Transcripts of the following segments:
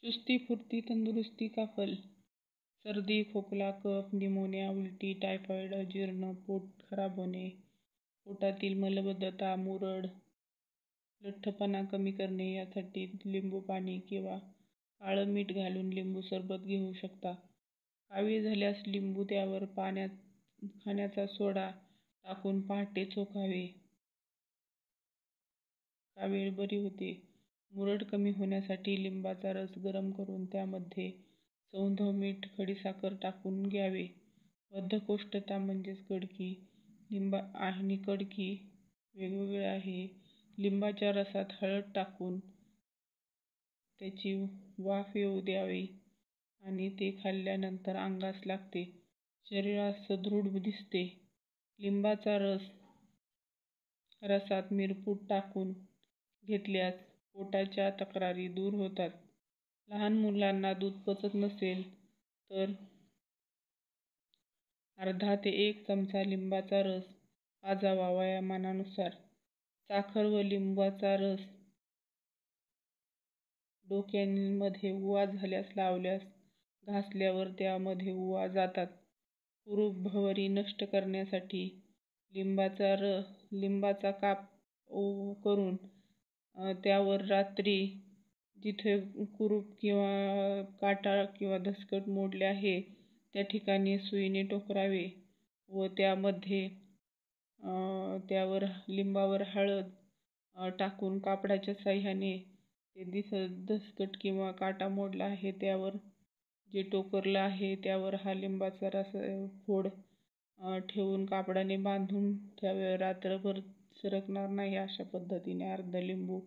चुस्ती फुर्ती तंदुरुस्ती का फल। सर्दी, खोकला, कफ, निमोनिया, उलटी, टायफॉइड, अजीर्ण, पोट खराब होणे, पोटातील मलबद्धता, मुरड, लठ्ठपणा कमी करणे यासाठी लिंबू पाणी किंवा काळं मीठ घालून लिंबू सरबत घेऊ शकता. कावीळ झाल्यास लिंबू त्यावर खाण्याचा सोडा टाकून पहाटे चोखावे. कावीळ बरी होते. मुरड कमी होण्यासाठी लिंबाचा रस गरम करून त्यामध्ये सौंठ, मीठ, खडीसाखर टाकून घ्यावे. बद्धकोष्ठता म्हणजेच कडकी. लिंबा आणि कडकी वेगवेगळे आहे. लिंबाच्या रसात हळद टाकून त्याची वाफ येऊ द्यावी आणि ते खाल्ल्यानंतर अंगास लागते. शरीरात सदृढ दिसते. लिंबाचा रसात मिरपूड टाकून घेतल्यास पोटाच्या तक्रारी दूर होतात. लहान मुलांना दूध पचत नसेल तर अर्धा ते 1 चमचा लिंबाचा रस पाजावा. वयोमानानुसार. साखर व लिंबाचा रस डोक्यामध्ये उवा झाल्यास लावल्यास घासल्यावर त्यामध्ये उवा जातात. कुरूप, भवरी नष्ट करण्यासाठी लिंबाचा काप करून त्यावर रात्री जिथे कुरूप किंवा काटा किंवा दसकट मोडले आहे त्या ठिकाणी सुईने टोचरावे व त्यावर लिंबावर हळद टाकून कापडाच्या साहाय्याने ते दसकट किंवा काटा मोडला आहे त्यावर जे टोचरलं आहे त्यावर हा लिंबाचा रस फोड ठेवून कापडाने बांधून ठेवावे. रात्रभर सरकणार नाही अशा पद्धतीने अर्ध लिंबू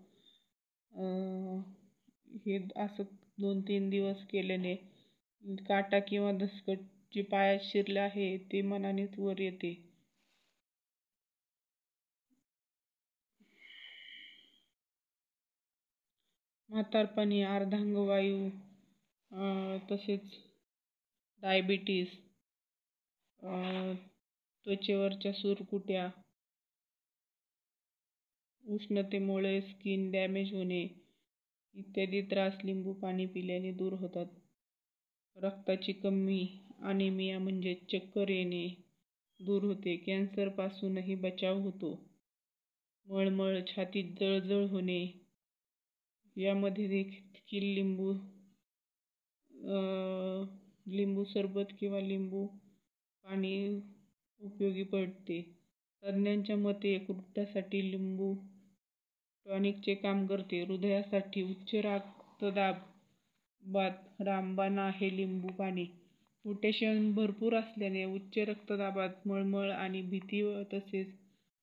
हे असं 2-3 दिवस केल्याने काटा किंवा दसकट जे पायात शिरले आहे ते मनानेच वर येते. म्हातारपणी, अर्धांगवायू, तसेच डायबिटीस, त्वचेवरच्या सुरकुत्या, उष्णतेमुळे स्किन डॅमेज होणे इत्यादी त्रास लिंबू पाणी पिल्याने दूर होतात. रक्ताची कमी, अनिमिया म्हणजेच चक्कर येणे दूर होते. कॅन्सरपासूनही बचाव होतो. मळमळ, छातीत जळजळ होणे यामध्ये देखील लिंबू सरबत किंवा लिंबू पाणी उपयोगी पडते. तज्ज्ञांच्या मते गुडघ्यासाठी लिंबू टॉनिकचे काम करते. हृदयासाठी, उच्च रक्तदाबात रामबाण आहे लिंबू पाणी. पोटॅशियम भरपूर असल्याने उच्च रक्तदाबात मळमळ आणि भीती तसेच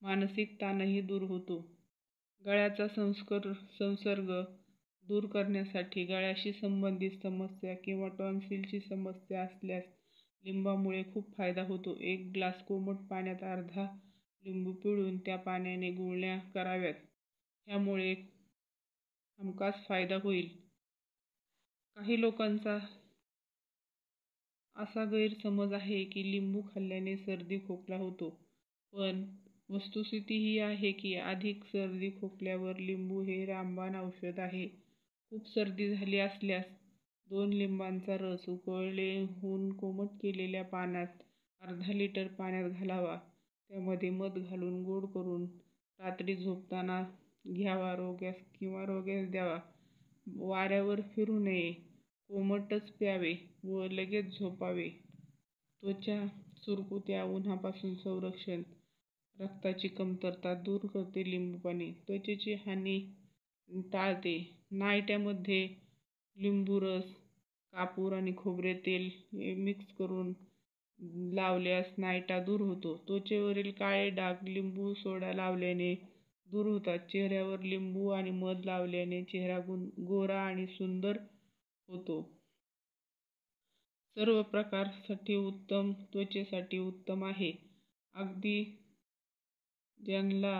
मानसिक ताणही दूर होतो. गळ्याचा संसर्ग दूर करण्यासाठी गळ्याशी संबंधित समस्या किंवा टॉन्सिलची समस्या असल्यास लिंबामुळे खूप फायदा होतो. 1 ग्लास कोमट पाण्यात अर्धा लिंबू पिळून त्या पाण्याने गुळण्या कराव्यात. ह्यामुळे हमखास फायदा होईल. काही लोकांचा असा गैरसमज आहे की लिंबू खाल्ल्याने सर्दी खोकला होतो, पण वस्तुस्थिती ही आहे की अधिक सर्दी खोकल्यावर लिंबू हे रामबाण औषध आहे. खूप सर्दी झाली असल्यास 2 लिंबांचा रस उकळून कोमट केलेल्या पाण्यात अर्धा लिटर पाण्यात घालावा. त्यामध्ये मध घालून गोड करून रात्री झोपताना घ्यावा. रोग्यास द्यावा. वाऱ्यावर फिरू नये. कोमटच प्यावे व लगेच झोपावे. त्वचा सुरकुत्या, उन्हापासून संरक्षण, रक्ताची कमतरता दूर करते लिंबू पाणी. त्वचेची हानी टाळते. नायट्यामध्ये लिंबू रस, कापूर आणि खोबरे तेल मिक्स करून लावल्यास नायटा दूर होतो. त्वचेवरील काळे डाग लिंबू सोडा लावल्याने दूर होतात. चेहऱ्यावर लिंबू आणि मध लावल्याने चेहरा गोरा आणि सुंदर होतो. सर्व प्रकारसाठी उत्तम, त्वचेसाठी उत्तम आहे. अगदी ज्यांना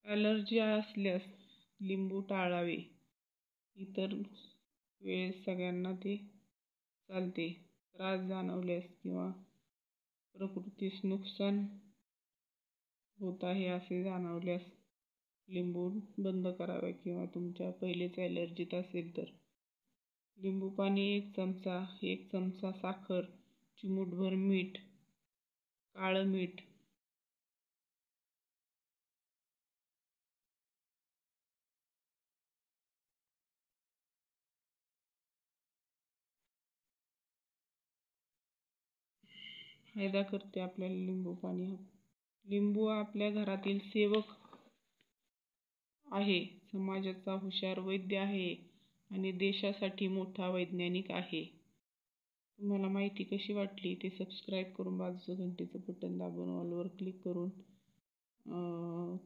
ॲलर्जी असल्यास लिंबू टाळावे. इतर वेळेस सगळ्यांना ते चालते. त्रास जाणवल्यास किंवा प्रकृतीस नुकसान होत आहे असे जाणवल्यास लिंबू बंद करावा किंवा तुमच्या पहिलेच ॲलर्जीत असेल तर. लिंबू पाणी 1 चमचा साखर, चिमूटभर मीठ, काळं मीठ, फायदा करते आपल्याला लिंबू पाणी. लिंबू आपल्या घरातील सेवक आहे, समाजाचा हुशार वैद्य आहे आणि देशासाठी मोठा वैज्ञानिक आहे. तुम्हाला माहिती कशी वाटली ते सबस्क्राईब करून बाजूचं घंटेचं बटन दाबून ऑलवर क्लिक करून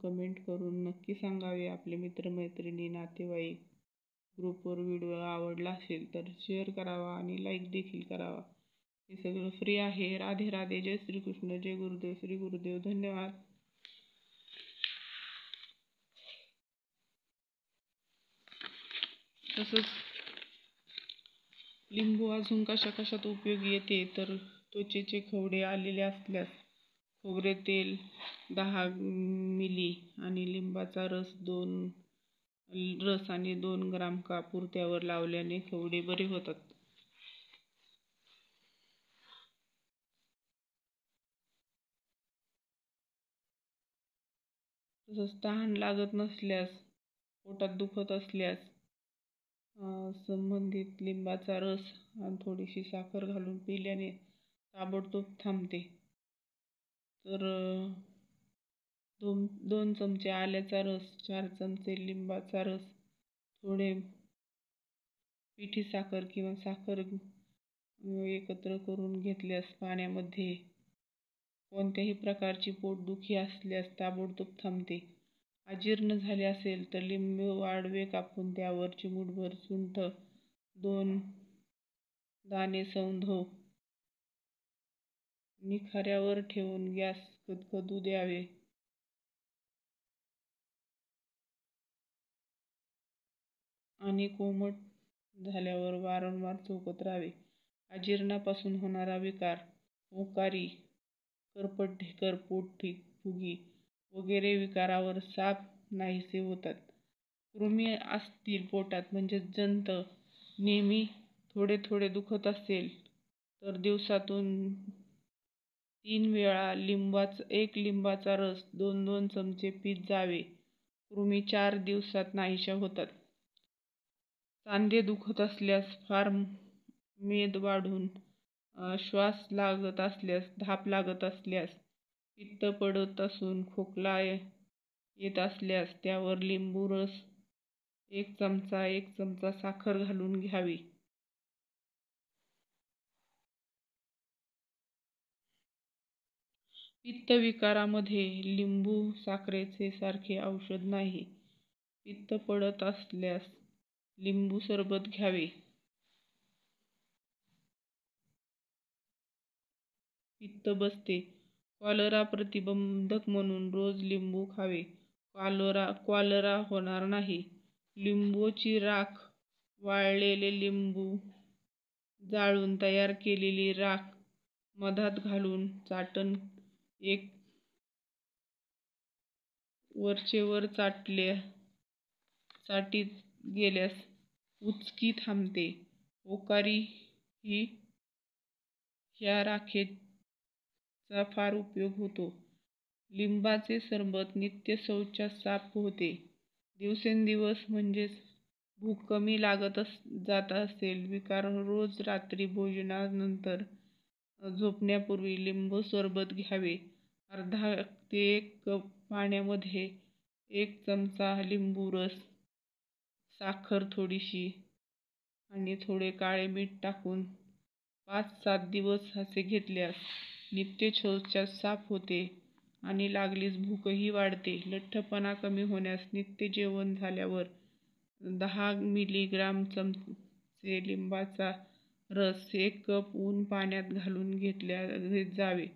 कमेंट करून नक्की सांगावे. आपले मित्रमैत्रिणी, नातेवाईक, ग्रुपवर व्हिडिओ आवडला असेल तर शेअर करावा आणि लाईक देखील करावा. हे सगळं फ्री आहे. राधे राधे. जय श्रीकृष्ण. जय गुरुदेव. श्री गुरुदेव. धन्यवाद. तसंच लिंबू अजून कशात उपयोगी येते तर त्वचेचे खवडे आलेले असल्यास खोबरे तेल 10 मिली आणि लिंबाचा रस आणि 2 ग्राम कापूर त्यावर लावल्याने खवडे बरे होतात. तसंच तहान लागत नसल्यास, पोटात दुखत असल्यास संबंधित लिंबाचा रस आणि थोडीशी साखर घालून पिल्याने ताबडतोब थांबते. तर 2 चमचे आल्याचा रस, 4 चमचे लिंबाचा रस, थोडे पिठी साखर किंवा साखर एकत्र करून घेतल्यास पाण्यामध्ये कोणत्याही प्रकारची पोटदुखी असल्यास ताबडतोब थांबते. अजीर्ण झाले असेल तर लिंबू आडवे कापून त्यावर चिमूटभर सुंठ, 2 दाणे सौंधव निखाऱ्यावर ठेवून गॅस खदखदू द्यावे आणि कोमट झाल्यावर वारंवार चोखत राहावे. अजीर्णापासून होणारा विकार, ओकारी, करपट-ढेकर, पोटफुगी वगैरे विकारावर साप नाहीसे होतात. कृमी असतील पोटात म्हणजे जंत नेहमी थोडे थोडे दुखत असेल तर दिवसातून 3 वेळा लिंबाचा रस 2-2 चमचे पीत जावे. कृमी 4 दिवसात नाहीशा होतात. सांधे दुखत असल्यास, फार मेद वाढून श्वास लागत असल्यास, धाप लागत असल्यास, पित्त पडत असून खोकला येत असल्यास त्यावर लिंबू रस 1 चमचा साखर घालून घ्यावी. पित्तविकारामध्ये लिंबू साखरेचे सारखे औषध नाही. पित्त पडत असल्यास लिंबू सरबत घ्यावे. पित्त बसते. कॉलरा प्रतिबंधक म्हणून रोज लिंबू खावे. कॉलरा होणार नाही. लिंबूची राख, वाळलेले लिंबू जाळून तयार केलेली राख मधात घालून चाटण एक वरचेवर चाटीत गेल्यास उचकी थांबते. ओकारी ही ह्या राखेचा फार उपयोग होतो. लिंबाचे सरबत नित्य शौचास साफ होते. दिवसेंदिवस म्हणजेच भूक कमी लागत जात असेल विकार रोज रात्री भोजनानंतर झोपण्यापूर्वी लिंबू सरबत घ्यावे. अर्धा ते 1 कप पाण्यामध्ये 1 चमचा लिंबू रस, साखर थोडीशी आणि थोडे काळे मीठ टाकून 5-7 दिवस असे घेतल्यास नित्य शौचास साफ होते आणि लागलीच भूकही वाढते. लठ्ठपणा कमी होण्यास नित्य जेवण झाल्यावर 10 मिलीग्राम चमचे लिंबाचा रस 1 कप ऊन पाण्यात घालून घेत जावे.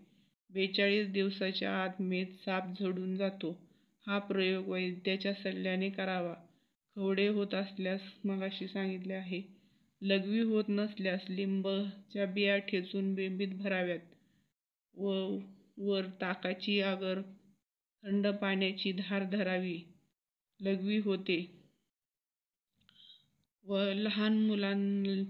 42 दिवसाच्या आत मेद साफ झडून जातो. हा प्रयोग वैद्याच्या सल्ल्याने करावा. खवडे होत असल्यास मगाशी सांगितले आहे. लघवी होत नसल्यास लिंबाच्या बिया ठेचून बेंबीत भराव्यात व वर ताकाची अगर थंड पाण्याची धार धरावी. लघवी होते व लहान मुलांना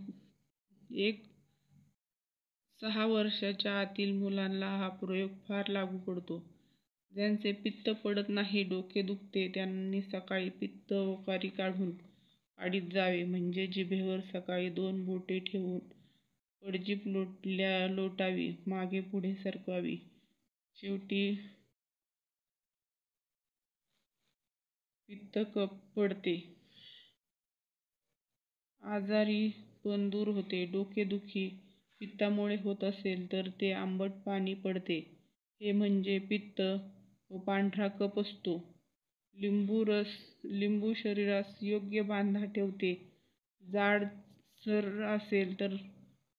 6 वर्षाच्या आतील मुलांना हा प्रयोग फार लागू पडतो. ज्यांचे पित्त पडत नाही, डोके दुखते, त्यांनी सकाळी पित्त ओकारी काढीत जावे. म्हणजे जिभेवर सकाळी 2 बोटे ठेवून पडजीभ लोटावी, मागे पुढे सरकवावी. शेवटी पित्त कफ पडते. आजारी पण दूर होते. डोकेदुखी पित्तामुळे होत असेल तर ते आंबट पाणी पडते. हे म्हणजे पित्त व पांढरा कफ असतो. लिंबू शरीरास योग्य बांधा ठेवते. जाडसर असेल तर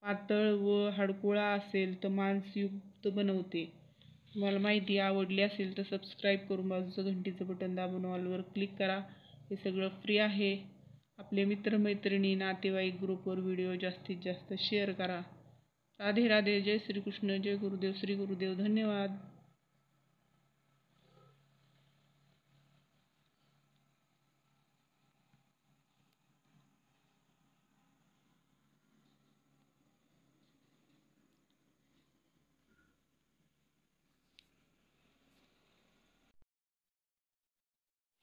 पातळ व हाडकुळा असेल तर मांसयुक्त बनवते. तुम्हाला माहिती आवडली असेल तर सबस्क्राईब करून बाजूचं घंटीचं बटन दाबून ऑलवर क्लिक करा. हे सगळं फ्री आहे. आपले मित्रमैत्रिणी, नातेवाईक ग्रुपवर व्हिडिओ जास्तीत जास्त शेअर करा. राधे राधे. जय श्रीकृष्ण. जय गुरुदेव. श्री गुरुदेव. धन्यवाद.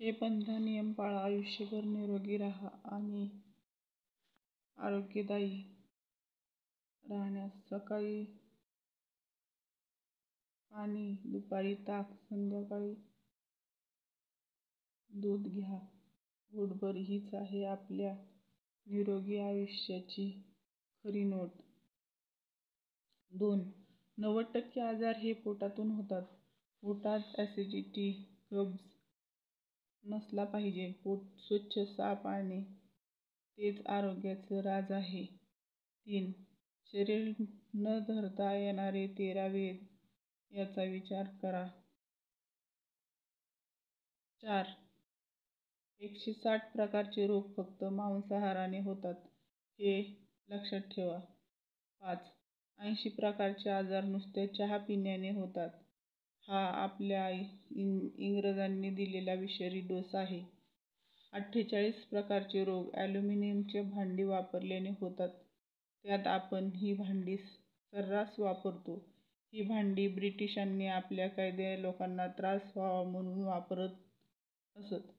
हे 15 नियम पाळा. आयुष्यभर निरोगी राहा आणि आरोग्यदायी राहण्यास सकाळी पाणी, दुपारी ताक, संध्याकाळी दूध घ्या घोटभर. हीच आहे आपल्या निरोगी आयुष्याची खरी नोट. 2. 90% आजार हे पोटातून होतात. पोटात ॲसिडिटी, कब्ज नसला पाहिजे. पोट स्वच्छ, साफ आणि तेच आरोग्याचं राज आहे. 3. शरीर न धरता येणारे 13 वेद याचा विचार करा. 4. 160 प्रकारचे रोग फक्त मांसाहाराने होतात, हे लक्षात ठेवा. 5. 80 प्रकारचे आजार नुसत्या चहा पिण्याने होतात. हा आपल्या इंग्रजांनी दिलेला विषारी डोस आहे. 48 प्रकारचे रोग ॲल्युमिनियमची भांडी वापरल्याने होतात. त्यात आपण ही भांडी सर्रास वापरतो. ही भांडी ब्रिटिशांनी आपल्या कैद्या लोकांना त्रास व्हावा म्हणून वापरत असत.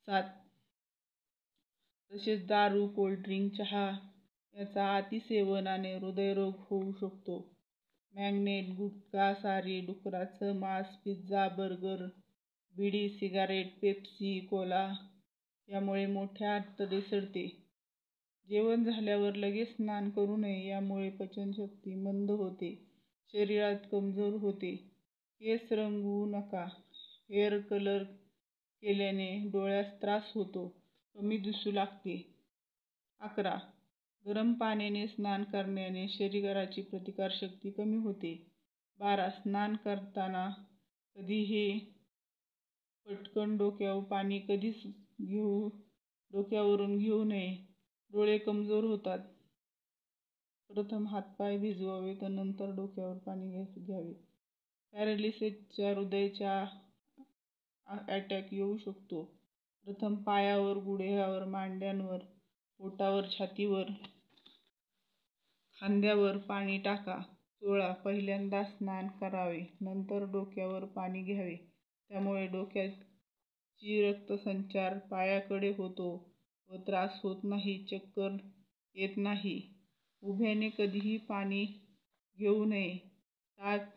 7. तसेच दारू, कोल्ड्रिंक, चहा याचा अतिसेवनाने हृदयरोग होऊ शकतो. मॅग्नेट, गुटखा, सारी, डुकराचं मांस, पिझ्झा, बर्गर, बिडी, सिगारेट, पेप्सी, कोला यामुळे मोठे आतडे सडते. जेवण झाल्यावर लगेच स्नान करू नये. यामुळे पचनशक्ती मंद होते, शरीरात कमजोर होते. केस रंगवू नका. हेअर कलर केल्याने डोळ्यास त्रास होतो, कमी दिसू लागते. 11. गरम पाण्याने स्नान करण्याने शरीराची प्रतिकारशक्ती कमी होते. 12. स्नान करताना कधीही पटकन डोक्यावर पाणी कधीच डोक्यावरून घेऊ नये. डोळे कमजोर होतात. प्रथम हातपाय भिजवावे व नंतर डोक्यावर पाणी घ्यावे. पॅरालिसिसच्या हृदयाचा अटॅक येऊ शकतो. प्रथम पायावर, गुडघ्यावर, मांड्यांवर, पोटावर, छातीवर, खांद्यावर पाणी टाका. 16. पहिल्यांदा स्नान करावे, नंतर डोक्यावर पाणी घ्यावे. त्यामुळे डोक्याची रक्तसंचार पायाकडे होतो व त्रास होत नाही, चक्कर येत नाही. उभ्याने कधीही पाणी घेऊ नये. टाच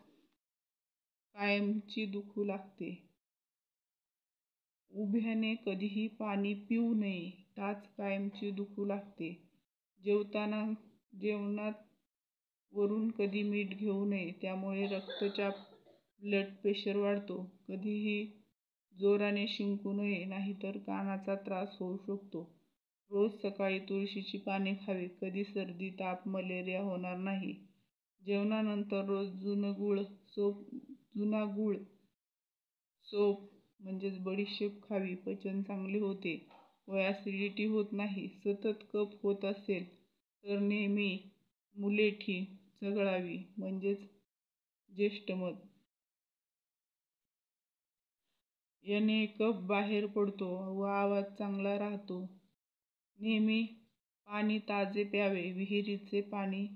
कायमची दुखू लागते. उभ्याने कधीही पाणी पिऊ नये. टाच कायमची दुखू लागते. जेवणात वरून कधी मीठ घेऊ नये. त्यामुळे रक्तचाप, ब्लड प्रेशर वाढतो. कधीही जोराने शिंकू नये, नाहीतर कानाचा त्रास होऊ शकतो. रोज सकाळी तुळशीची पाने खावी. कधी सर्दी, ताप, मलेरिया होणार नाही. जेवणानंतर रोज जुना गूळ, सोप म्हणजेच बडीशेप खावी. पचन चांगले होते व ॲसिडिटी होत नाही. सतत कफ होत असेल तर नेहमी मुलेठी चघळावी म्हणजेच ज्येष्ठमध. याने कफ बाहेर पडतो व आवाज चांगला राहतो. नेहमी पाणी ताजे प्यावे. विहिरीचे पाणी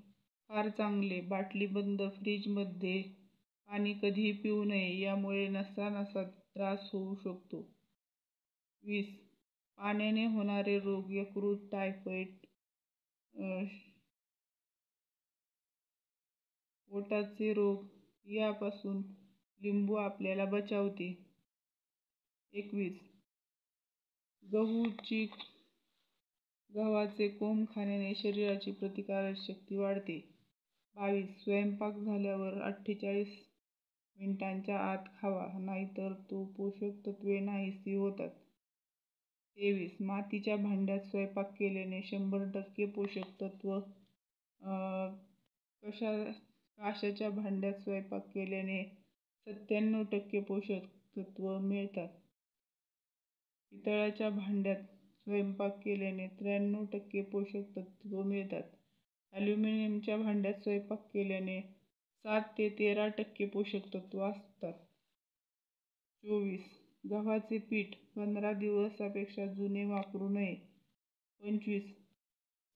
फार चांगले. बाटलीबंद फ्रीजमध्ये पाणी कधीही पिऊ नये. यामुळे नसा त्रास होऊ शकतो. 20. पाण्याने होणारे रोग. यकृत, टायफॉइड, पोटाचे रोग यापासून लिंबू आपल्याला बचावते. 21. गव्हाचे कोंब खाण्याने शरीराची प्रतिकारक शक्ती वाढते. 22. स्वयंपाक झाल्यावर 48 मिनिटांच्या आत खावा, नाहीतर तो पोषक तत्वे नाहीशी होतात. 23. मातीच्या भांड्यात स्वयंपाक केल्याने 100% पोषक तत्व, काशाच्या भांड्यात स्वयंपाक केल्याने 97% पोषक तत्व मिळतात. पितळाच्या भांड्यात स्वयंपाक केल्याने 93% पोषक तत्व मिळतात. ॲल्युमिनियमच्या भांड्यात स्वयंपाक केल्याने 7 ते 13% पोषक तत्व असतात. 24. गव्हाचे पीठ 15 दिवसापेक्षा जुने वापरू नये. 25.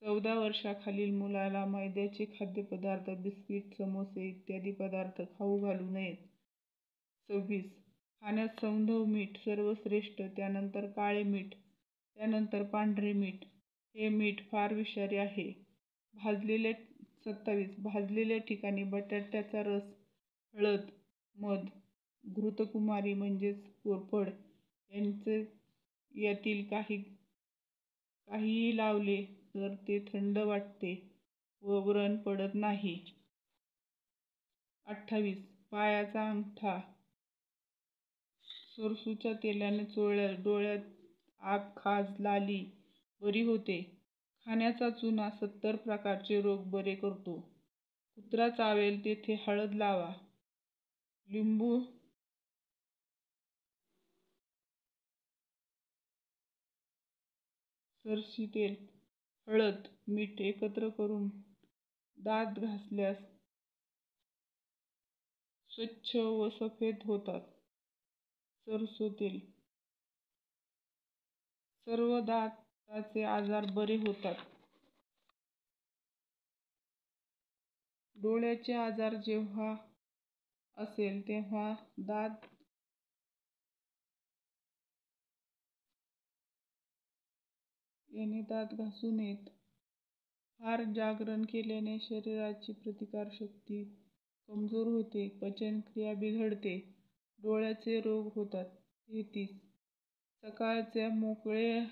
14 वर्षाखालील मुलाला मैद्याचे खाद्यपदार्थ, बिस्किट, समोसे इत्यादी पदार्थ खाऊ घालू नयेत. 26. खाण्यात सैंधव मीठ सर्वश्रेष्ठ, त्यानंतर काळे मीठ, त्यानंतर पांढरे मीठ. हे मीठ फार विषारी आहे. 27. भाजलेल्या ठिकाणी बटाट्याचा रस, हळद, मध, घृतकुमारी म्हणजेच कोरफड यातील काहीही लावले तर ते थंड वाटते व व्रण पडत नाही. 28. पायाचा अंगठा सरसूच्या तेलाने चोळल्यास डोळ्यात आग, खाज, लाली बरी होते. खाण्याचा चुना 70 प्रकारचे रोग बरे करतो. कुत्रा चावेल तेथे हळद लावा. लिंबू, सरशी तेल, हळद, मीठ एकत्र करून दात घासल्यास स्वच्छ व सफेद होतात. सरसो तेल. सर्व दाताचे आजार बरे होतात. डोळ्याचे आजार जेव्हा असेल तेव्हा दात घासू नयेत. फार जागरण केल्याने शरीराची प्रतिकारशक्ती कमजोर होते, पचनक्रिया बिघडते, डोळ्याचे रोग होतात. 33. सकाळचे मोकळे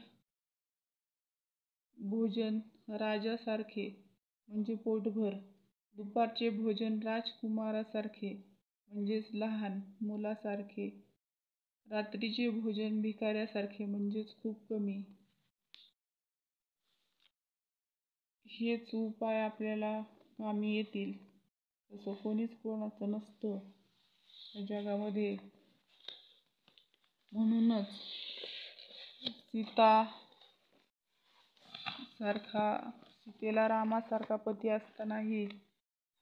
भोजन राजासारखे म्हणजे पोटभर, दुपारचे भोजन राजकुमारासारखे म्हणजेच लहान मुलासारखे, रात्रीचे भोजन भिकाऱ्यासारखे म्हणजेच खूप कमी. हेच उपाय आपल्याला कामी येतील. तसं कोणीच कोणाचं नसतं या जगामध्ये. म्हणूनच सीतेला रामासारखा पती असतानाही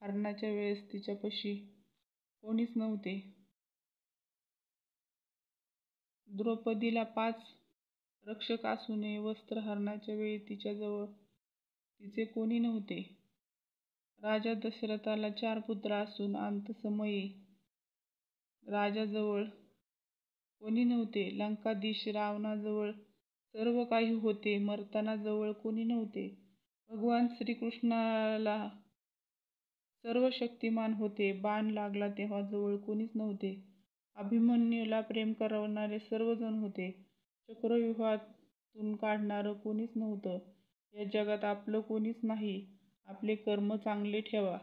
हरणाच्या वेळेस तिच्यापाशी कोणीच नव्हते. द्रौपदीला 5 रक्षक असूनही वस्त्रहरणाच्या वेळी तिच्याजवळ तिचे कोणी नव्हते. राजा दशरथाला 4 पुत्र असून अंतसमयी राजाजवळ कोणी नव्हते. लंकाधीश रावणाजवळ सर्व काही होते, मरताना जवळ कोणी नव्हते. भगवान श्रीकृष्णाला सर्व शक्तिमान होते, बाण लागला तेव्हा जवळ कोणीच नव्हते. अभिमन्यूला प्रेम करणारे सर्वजण होते, चक्रव्यूहातून काढणारं कोणीच नव्हतं. या जगात आपलं कोणीच नाही. आपले कर्म चांगले ठेवा.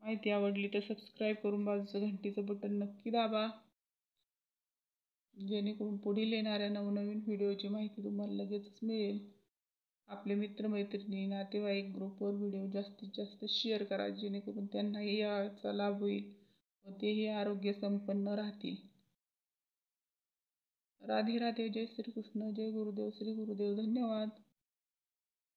माहिती आवडली तर सबस्क्राईब करून बाजूचं घंटीचं बटन नक्की दाबा, जेणेकरून पुढील येणाऱ्या नवनवीन व्हिडिओची माहिती तुम्हाला लगेचच मिळेल. आपले मित्रमैत्रिणी, नातेवाईक ग्रुपवर व्हिडिओ जास्तीत जास्त शेअर करा, जेणेकरून त्यांनाही याचा लाभ होईल व तेही आरोग्य संपन्न राहतील. राधे राधे. जय श्रीकृष्ण. जय गुरुदेव. श्री गुरुदेव. धन्यवाद.